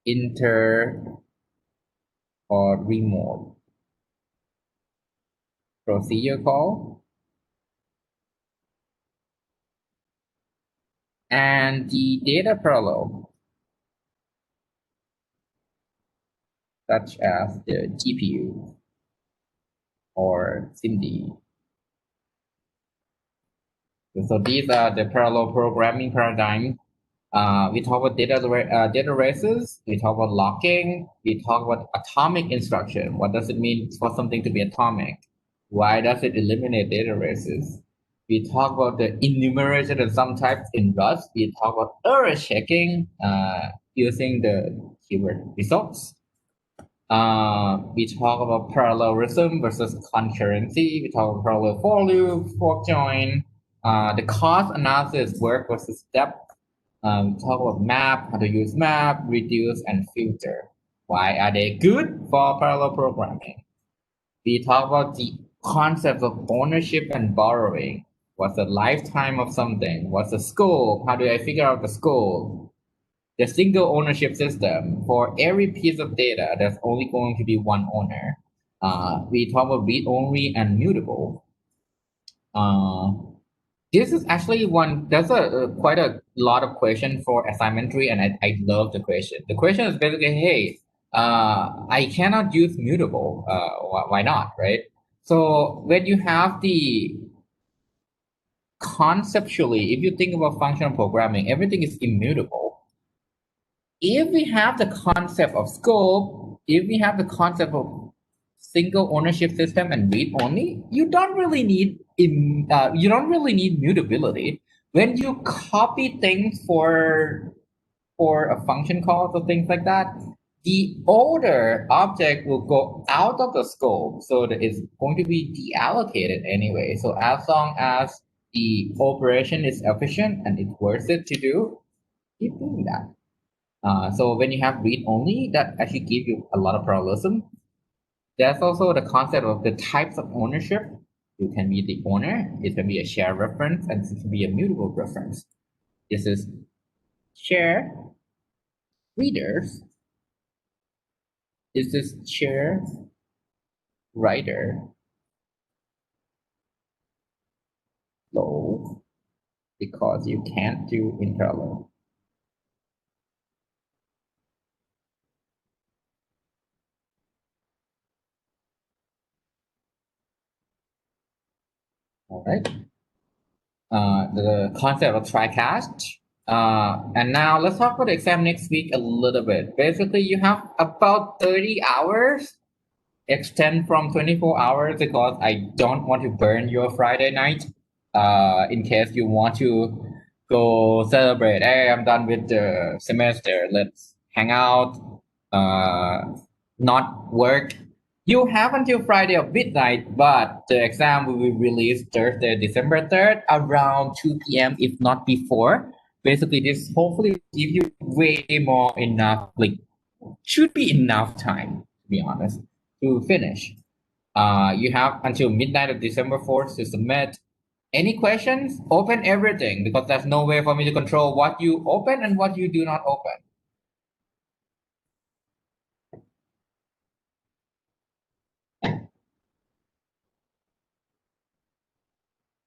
inter or remote procedure call, and the data parallel, such as the GPU or SIMD. So these are the parallel programming paradigm. We talk about data races. We talk about locking. We talk about atomic instruction. What does it mean for something to be atomic? Why does it eliminate data races? We talk about the enumeration of sum types in Rust. We talk about error checking using the keyword results. We talk about parallelism versus concurrency. We talk about parallel for loop, fork join, the cost analysis work versus step. We talk about map, how to use map, reduce, and filter. Why are they good for parallel programming? We talk about the concepts of ownership and borrowing. What's the lifetime of something? What's the scope? How do I figure out the scope? The single ownership system. For every piece of data, there's only going to be one owner. We talk about read-only and mutable. Uh, this is actually there's quite a lot of question for assignment 3, and I love the question. The question is basically, hey, I cannot use mutable. Why not, right? So when you have conceptually, if you think about functional programming, everything is immutable. If we have the concept of scope, if we have the concept of single ownership system and read only, you don't really need mutability. When you copy things for a function call or things like that, the older object will go out of the scope, so that it's going to be deallocated anyway. So as long as the operation is efficient and it's worth it to do, keep doing that. So when you have read only, that actually gives you a lot of parallelism. There's also the concept of the types of ownership. You can be the owner, it can be a shared reference, and it can be a mutable reference. This is share readers. This is share writer. Low, because you can't do in parallel. All right. The concept of TriCast. And now let's talk about the exam next week a little bit. Basically, you have about 30 hours, extend from 24 hours because I don't want to burn your Friday night. In case you want to go celebrate, hey, I'm done with the semester, let's hang out, not work. You have until Friday of midnight, but the exam will be released Thursday, December 3rd, around 2 p.m., if not before. Basically, this hopefully give you way more enough, like, should be enough time, to be honest, to finish. You have until midnight of December 4th to submit. Any questions? Open everything because there's no way for me to control what you open and what you do not open.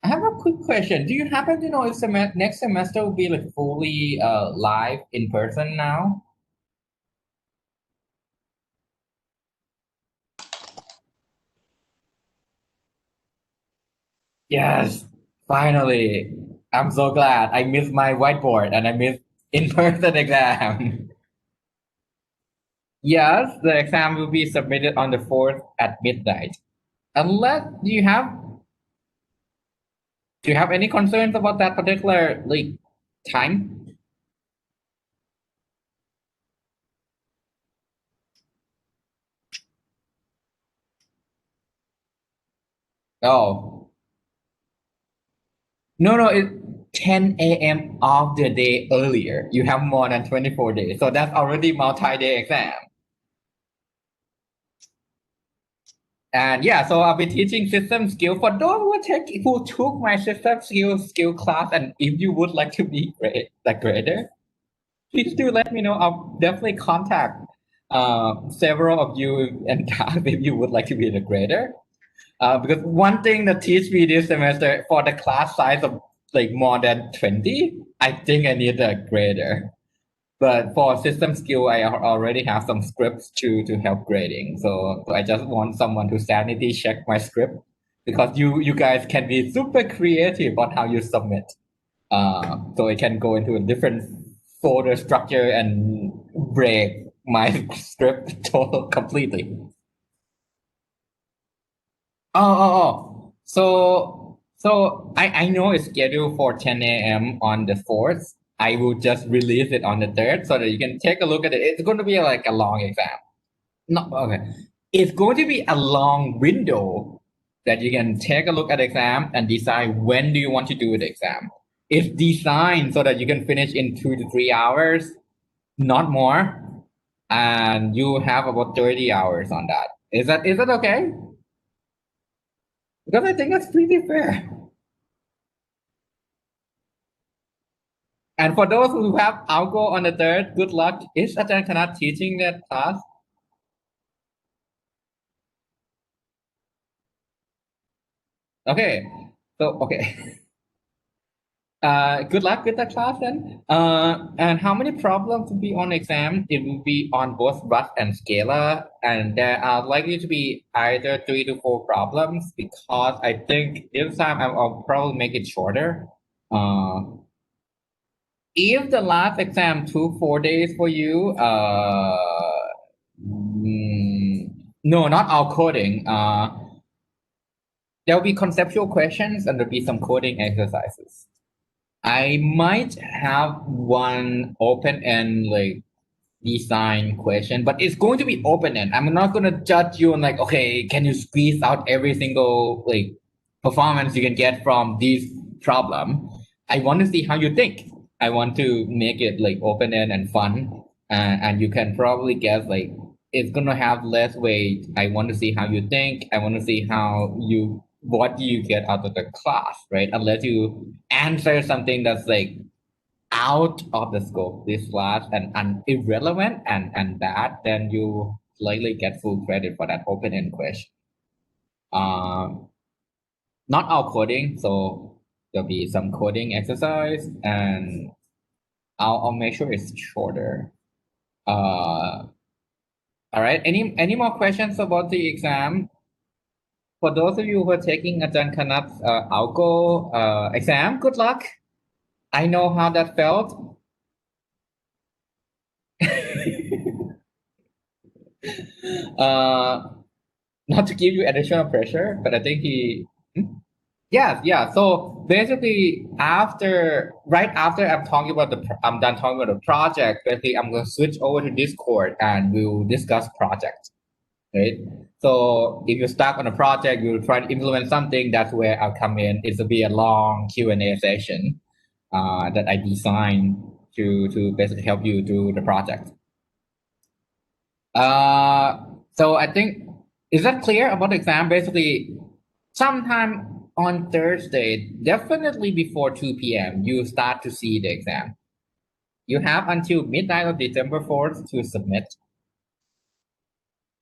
I have a quick question. Do you happen to know if next semester will be like fully live in person now? Yes, finally. I'm so glad. I missed my whiteboard and I missed in-person exam. Yes, the exam will be submitted on the 4th at midnight. Unless do you have any concerns about that particular like time? Oh, no, it's 10 a.m. of the day earlier. You have more than 24 days. So that's already multi-day exam. And yeah, so I'll be teaching system skill for those who took my system skill class. And if you would like to be the grader, please do let me know. I'll definitely contact several of you and ask if you would like to be the grader. Because one thing that teach me this semester for the class size of like more than 20, I think I need a grader. But for system skill, I already have some scripts to help grading. So I just want someone to sanity check my script because you guys can be super creative on how you submit. So it can go into a different folder structure and break my script total completely. Oh. So I know it's scheduled for 10 a.m. on the 4th. I will just release it on the 3rd so that you can take a look at it. It's going to be like a long exam. No, okay. It's going to be a long window that you can take a look at the exam and decide when do you want to do the exam. It's designed so that you can finish in 2 to 3 hours, not more, and you have about 30 hours on that. Is that okay? Because I think that's pretty fair. And for those who have algo on the third, good luck. Is Ajahn Kanat teaching that class? Okay. So okay. Good luck with the class then. And how many problems will be on exam? It will be on both Rust and Scala, and there are likely to be either 3 to 4 problems because I think this time I'll probably make it shorter. If the last exam took 4 days for you, no, not all coding. There'll be conceptual questions and there'll be some coding exercises. I might have one open end like design question, but it's going to be open end. I'm not going to judge you on like, okay, can you squeeze out every single like performance you can get from this problem? I want to see how you think. I want to make it like open end and fun, and you can probably guess like it's gonna have less weight. I want to see how you think. I want to see how you what do you get out of the class, right? Unless you answer something that's like out of the scope this class and irrelevant and bad, then you likely get full credit for that open-end question. Not all coding, so there'll be some coding exercise and I'll make sure it's shorter. All right. Any more questions about the exam? For those of you who are taking Ajahn Kanat's Algo exam, good luck. I know how that felt. uh, Not to give you additional pressure, but I think he. Yeah, yeah. So basically, right after I'm done talking about the project. Basically, I'm gonna switch over to Discord and we'll discuss project. Right. So if you're stuck on a project, you'll try to implement something. That's where I'll come in. It'll be a long Q&A session that I designed to basically help you do the project. So I think is that clear about the exam? Basically, sometime on Thursday, definitely before 2 p.m., you start to see the exam. You have until midnight of December 4th to submit.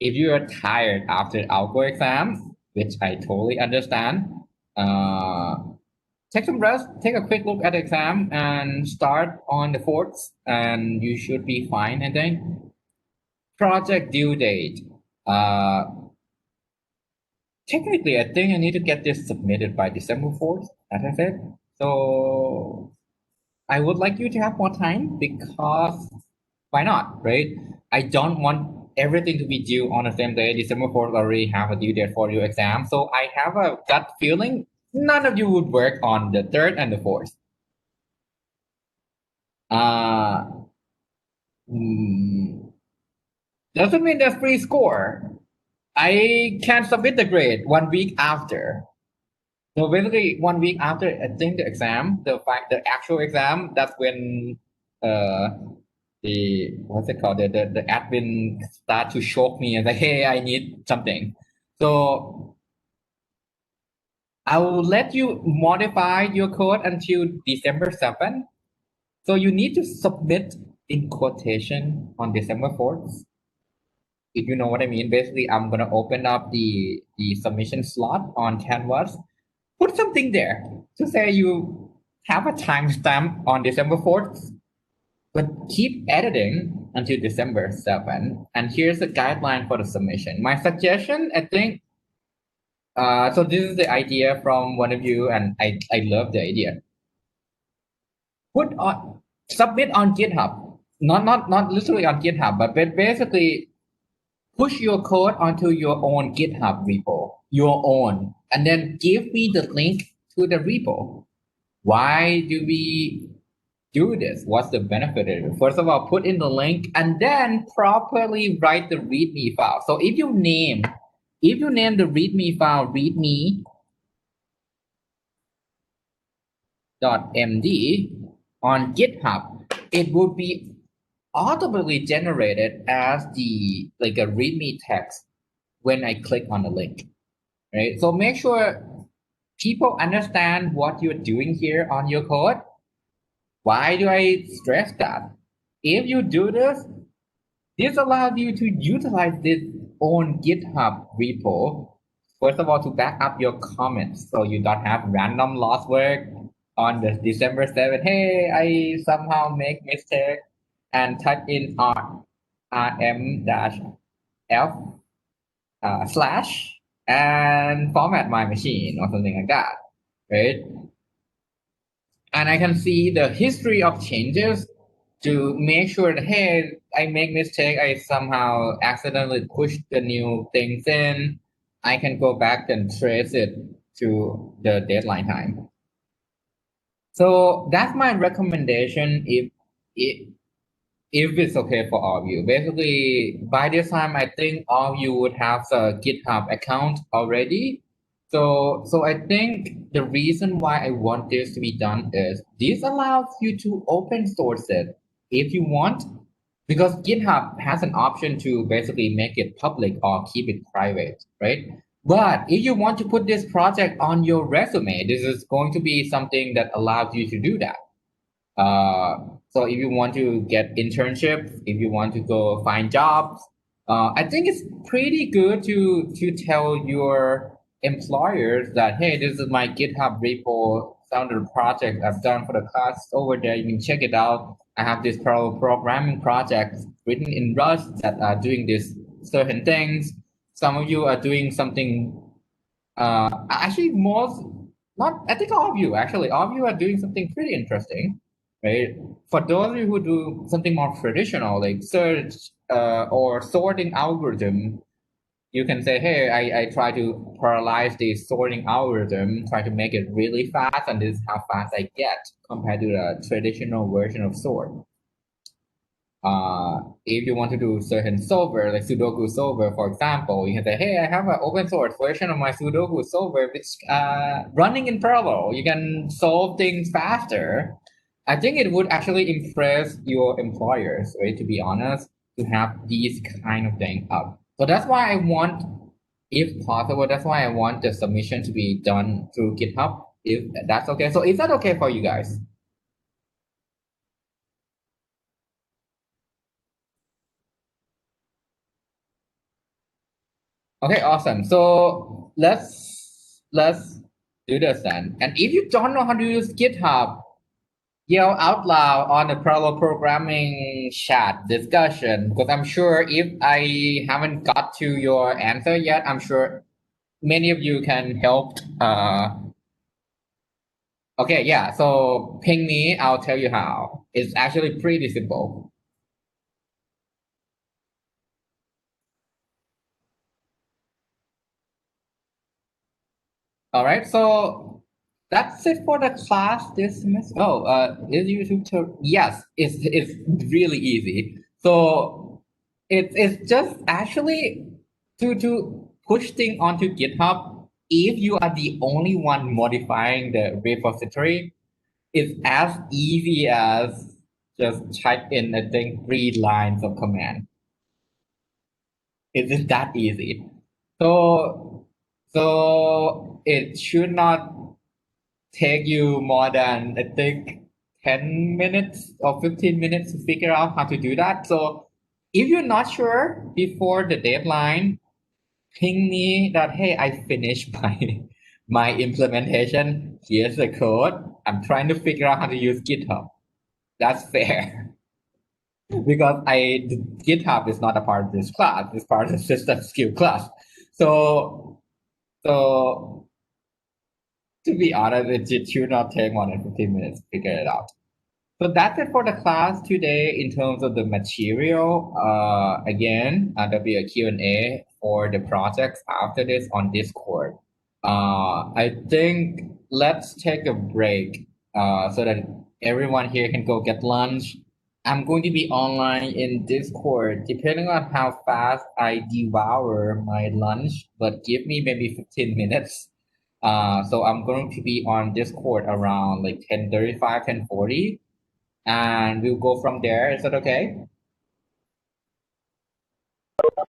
If you are tired after algo exam, which I totally understand, take some rest, take a quick look at the exam, and start on the 4th, and you should be fine, I think. Project due date. Technically, I think I need to get this submitted by December 4th, as I said. So I would like you to have more time because why not, right? I don't want everything to be due on the same day. December 4th already have a due date for your exam. So I have a gut feeling none of you would work on the 3rd and the 4th. Doesn't mean there's free score. I can submit the grade 1 week after. So basically, 1 week after I think the exam, the actual exam, that's when uh the what's it called the admin start to choke me and like, hey, I need something. So I will let you modify your code until December 7th. So you need to submit in quotation on December 4th. If you know what I mean, basically I'm gonna open up the submission slot on Canvas. Put something there to say you have a timestamp on December 4th, but keep editing until December 7th. And here's the guideline for the submission. My suggestion, I think, so this is the idea from one of you, and I love the idea. Submit on GitHub, not literally on GitHub, but basically push your code onto your own GitHub repo, your own, and then give me the link to the repo. Why do we do this, what's the benefit of it? First of all, put in the link and then properly write the README file. So if you name the README file README.md on GitHub, it would be automatically generated as the like a README text when I click on the link, right? So make sure people understand what you're doing here on your code. Why do I stress that? If you do this, this allows you to utilize this own GitHub repo. First of all, to back up your comments so you don't have random lost work on the December 7th. Hey, I somehow make mistake and type in rm-f slash and format my machine or something like that, right? And I can see the history of changes to make sure that, hey, I make mistake, I somehow accidentally push the new things in. I can go back and trace it to the deadline time. So that's my recommendation if it's okay for all of you. Basically, by this time, I think all of you would have a GitHub account already. So I think the reason why I want this to be done is this allows you to open source it if you want, because GitHub has an option to basically make it public or keep it private, right? But if you want to put this project on your resume, this is going to be something that allows you to do that. So if you want to get internships, if you want to go find jobs, I think it's pretty good to tell your employers that, hey, this is my GitHub repo, some of the project I've done for the class over there. You can check it out. I have this parallel programming project written in Rust that are doing this certain things. Some of you are doing something. Actually, most not. I think all of you are doing something pretty interesting, right? For those of you who do something more traditional, like search or sorting algorithm, you can say, hey, I try to parallelize the sorting algorithm, try to make it really fast, and this is how fast I get compared to the traditional version of sort. If you want to do certain solver, like Sudoku solver, for example, you can say, hey, I have an open source version of my Sudoku solver, which running in parallel. You can solve things faster. I think it would actually impress your employers, right? To be honest, to have these kind of things up. So that's why I want, if possible, that's why I want the submission to be done through GitHub, if that's okay. So is that okay for you guys? Okay, awesome. So let's do this then. And if you don't know how to use GitHub, yell out loud on the parallel programming chat discussion, because I'm sure if I haven't got to your answer yet, I'm sure many of you can help. Okay, yeah. So ping me, I'll tell you how. It's actually pretty simple. All right, so that's it for the class this semester. Oh, is YouTube yes, it's really easy. So it's just actually to push thing onto GitHub. If you are the only one modifying the repository, it's as easy as just type in, I think, 3 lines of command. It is that easy. So it should not take you more than, I think, 10 minutes or 15 minutes to figure out how to do that. So if you're not sure before the deadline, ping me that, hey, I finished my implementation. Here's the code. I'm trying to figure out how to use GitHub. That's fair. Because GitHub is not a part of this class. It's part of the system skill class. So to be honest, it should not take more than 15 minutes to figure it out. So that's it for the class today in terms of the material. Again, there'll be a Q&A for the projects after this on Discord. I think let's take a break so that everyone here can go get lunch. I'm going to be online in Discord, depending on how fast I devour my lunch, but give me maybe 15 minutes. So I'm going to be on Discord around like 10:35, 10:40, and we'll go from there. Is that okay?